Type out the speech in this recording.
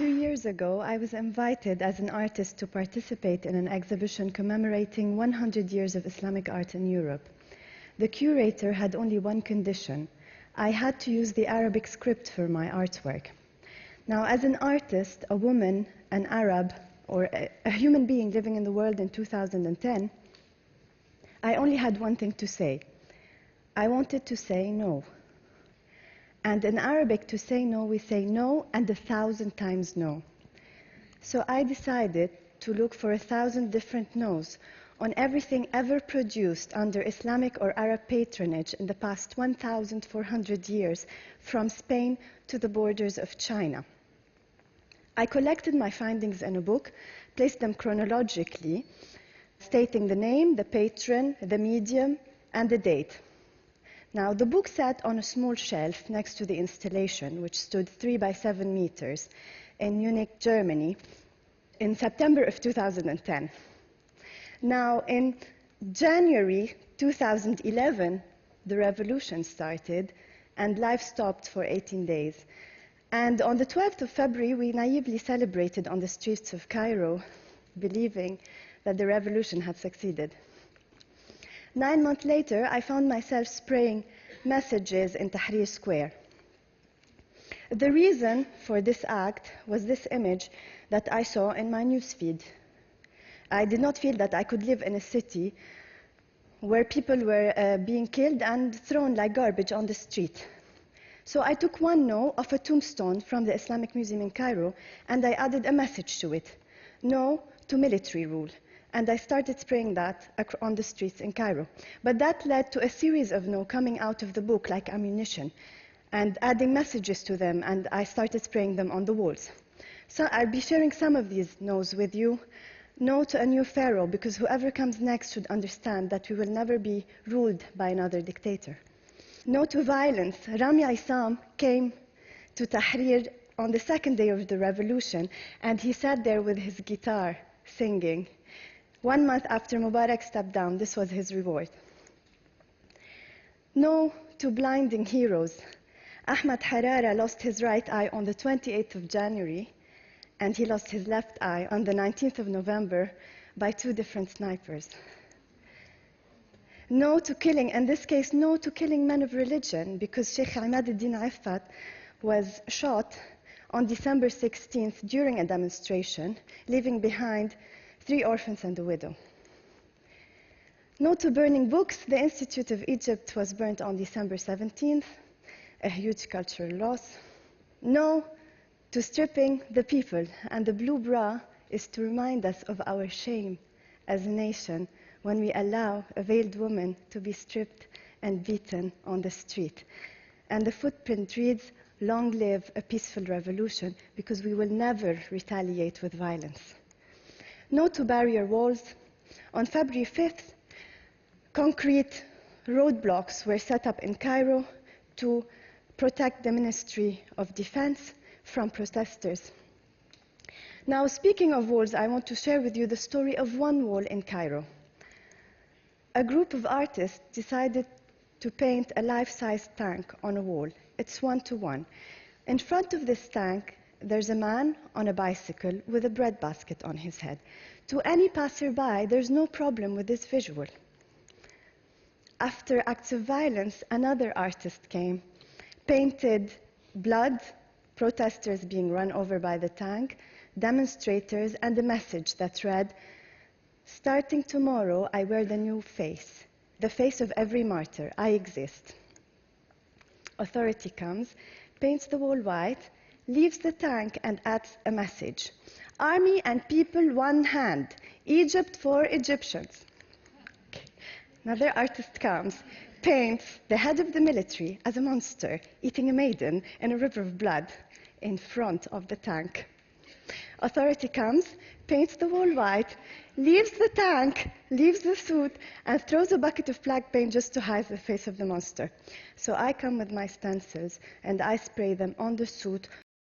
2 years ago, I was invited as an artist to participate in an exhibition commemorating 100 years of Islamic art in Europe. The curator had only one condition. I had to use the Arabic script for my artwork. Now, as an artist, a woman, an Arab, or a human being living in the world in 2010, I only had one thing to say. I wanted to say no. And in Arabic, to say no, we say no and 1,000 times no. So I decided to look for 1,000 different no's on everything ever produced under Islamic or Arab patronage in the past 1,400 years, from Spain to the borders of China. I collected my findings in a book, placed them chronologically, stating the name, the patron, the medium, and the date. Now, the book sat on a small shelf next to the installation, which stood 3 by 7 meters in Munich, Germany, in September of 2010. Now, in January 2011, the revolution started, and life stopped for 18 days. And on the 12th of February, we naively celebrated on the streets of Cairo, believing that the revolution had succeeded. 9 months later, I found myself spraying messages in Tahrir Square. The reason for this act was this image that I saw in my newsfeed. I did not feel that I could live in a city where people were being killed and thrown like garbage on the street. So I took one no of a tombstone from the Islamic Museum in Cairo, and I added a message to it: no to military rule. And I started spraying that on the streets in Cairo. But that led to a series of no coming out of the book like ammunition, and adding messages to them, and I started spraying them on the walls. So I'll be sharing some of these no's with you. No to a new pharaoh, because whoever comes next should understand that we will never be ruled by another dictator. No to violence. Rami Aissam came to Tahrir on the second day of the revolution, and he sat there with his guitar singing. 1 month after Mubarak stepped down, this was his reward. No to blinding heroes. Ahmad Harara lost his right eye on the 28th of January, and he lost his left eye on the 19th of November by 2 different snipers. No to killing, in this case, no to killing men of religion, because Sheikh Ahmad al-Din Affat was shot on December 16th during a demonstration, leaving behind 3 orphans and a widow. No to burning books. The Institute of Egypt was burnt on December 17th, a huge cultural loss. No to stripping the people, and the blue bra is to remind us of our shame as a nation when we allow a veiled woman to be stripped and beaten on the street. And the footprint reads, "Long live a peaceful revolution," because we will never retaliate with violence. No to barrier walls. On February 5th, concrete roadblocks were set up in Cairo to protect the Ministry of Defense from protesters. Now, speaking of walls, I want to share with you the story of one wall in Cairo. A group of artists decided to paint a life-size tank on a wall. It's 1-to-1. In front of this tank, there's a man on a bicycle with a bread basket on his head. To any passerby, there's no problem with this visual. After acts of violence, another artist came, painted blood, protesters being run over by the tank, demonstrators, and a message that read, "Starting tomorrow, I wear the new face, the face of every martyr. I exist." Authority comes, paints the wall white, leaves the tank, and adds a message: "Army and people, one hand. Egypt for Egyptians." Okay. Another artist comes, paints the head of the military as a monster eating a maiden in a river of blood in front of the tank. Authority comes, paints the wall white, leaves the tank, leaves the suit, and throws a bucket of black paint just to hide the face of the monster. So I come with my stencils, and I spray them on the suit